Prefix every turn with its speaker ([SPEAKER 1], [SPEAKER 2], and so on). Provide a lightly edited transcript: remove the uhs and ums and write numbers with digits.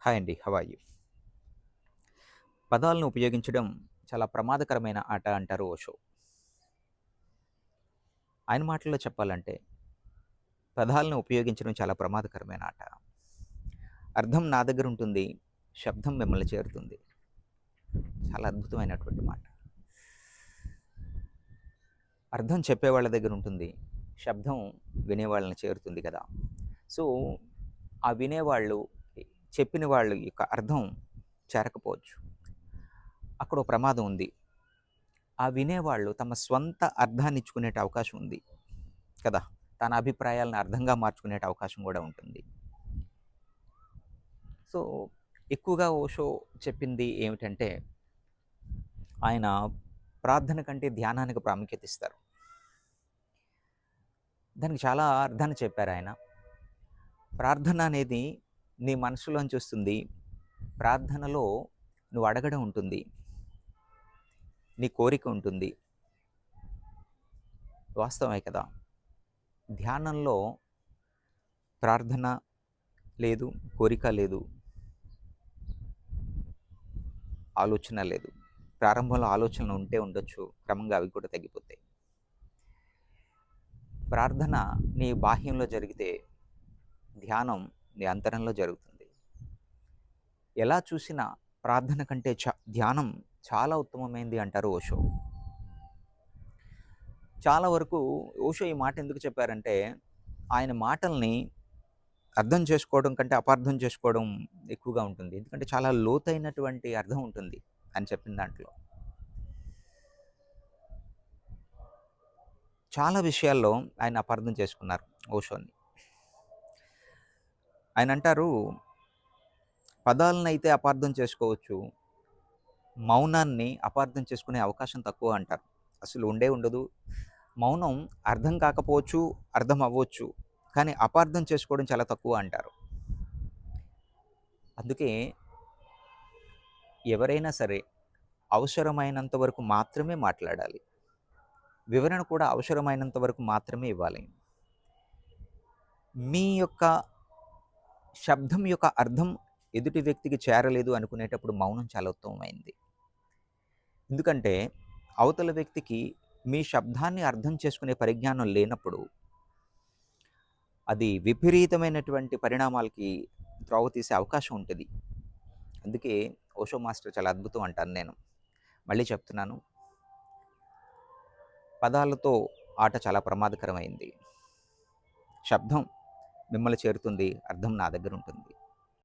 [SPEAKER 1] Hi అండి. How are you? పదాలను ఉపయోగించడం చాలా ప్రమాదకరమైన ఆట అంటారు ఓషో. ఆయన మాటల్లో చెప్పాలంటే, పదాలను ఉపయోగించడం చాలా ప్రమాదకరమైన ఆట. అర్థం నా దగ్గరుంటుంది, శబ్దం మిమ్మల్ని చేరుతుంది. చాలా అద్భుతమైనటువంటి మాట. అర్థం చెప్పేవాళ్ళ దగ్గరుంటుంది, శబ్దం వినేవాళ్ళని చేరుతుంది కదా! సో, ఆ వినేవాళ్ళు, చెప్పిన వాళ్ళ యొక్క అర్థం చేరకపోవచ్చు. అక్కడో ప్రమాదం ఉంది. ఆ వినేవాళ్ళు తమ స్వంత అర్థాన్నిచ్చుకునేట అవకాశం ఉంది కదా! తన అభిప్రాయాలను అర్థంగా మార్చుకునేట అవకాశం గూడా ఉంటుంది. సో, ఎక్కువగా ఓషో చెప్పింది ఏమిటంటే, ఆయన ప్రార్థన కంటే ధ్యానానికి ప్రాముఖ్యత ఇస్తారు. దానికి చాలా అర్థాన్ని చెప్పారాయన. ప్రార్థన అనేది నీ మనసులోంచి వస్తుంది. ప్రార్థనలో నువ్వు అడగడం ఉంటుంది. నీ కోరిక ఉంటుంది. వాస్తవమే కదా! ధ్యానంలో ప్రార్థన లేదు, కోరిక లేదు, ఆలోచన లేదు. ప్రారంభంలో ఆలోచనలు ఉంటే ఉండొచ్చు. క్రమంగా అవి కూడా తగ్గిపోతాయి. ప్రార్థన నీ బాహ్యంలో జరిగితే, ధ్యానం నీ అంతరంలో జరుగుతుంది. ఎలా చూసినా ప్రార్థన కంటే ధ్యానం చాలా ఉత్తమమైంది అంటారు ఓషో. చాలా వరకు ఓషో ఈ మాట ఎందుకు చెప్పారంటే, ఆయన మాటల్ని అర్థం చేసుకోవడం కంటే అపార్థం చేసుకోవడం ఎక్కువగా ఉంటుంది. ఎందుకంటే చాలా లోతైనటువంటి అర్థం ఉంటుంది అని చెప్పిన దాంట్లో. చాలా విషయాల్లో ఆయన అపార్థం చేసుకున్నారు ఓషోని. ఆయన అంటారు, పదాలనైతే అపార్థం చేసుకోవచ్చు. మౌనాన్ని అపార్థం చేసుకునే అవకాశం తక్కువ అంటారు. అసలు ఉండదు. మౌనం అర్థం కాకపోవచ్చు, అర్థం అవ్వచ్చు. కానీ అపార్థం చేసుకోవడం చాలా తక్కువ అంటారు. అందుకే ఎవరైనా సరే అవసరమైనంత వరకు మాత్రమే మాట్లాడాలి. వివరణ కూడా అవసరమైనంత వరకు మాత్రమే ఇవ్వాలి. మీ యొక్క శబ్దం యొక్క అర్థం ఎదుటి వ్యక్తికి చేరలేదు అనుకునేటప్పుడు మౌనం చాలా ఉత్తమమైంది. ఎందుకంటే అవతల వ్యక్తికి మీ శబ్దాన్ని అర్థం చేసుకునే పరిజ్ఞానం లేనప్పుడు అది విపరీతమైనటువంటి పరిణామాలకి త్రోవ తీసే అవకాశం ఉంటుంది. అందుకే ఓషో మాస్టర్ చాలా అద్భుతం అంటాను నేను. మళ్ళీ చెప్తున్నాను, పదాలతో ఆట చాలా ప్రమాదకరమైంది. శబ్దం మిమ్మల్ని చేరుతుంది, అర్థం నా దగ్గర ఉంటుంది.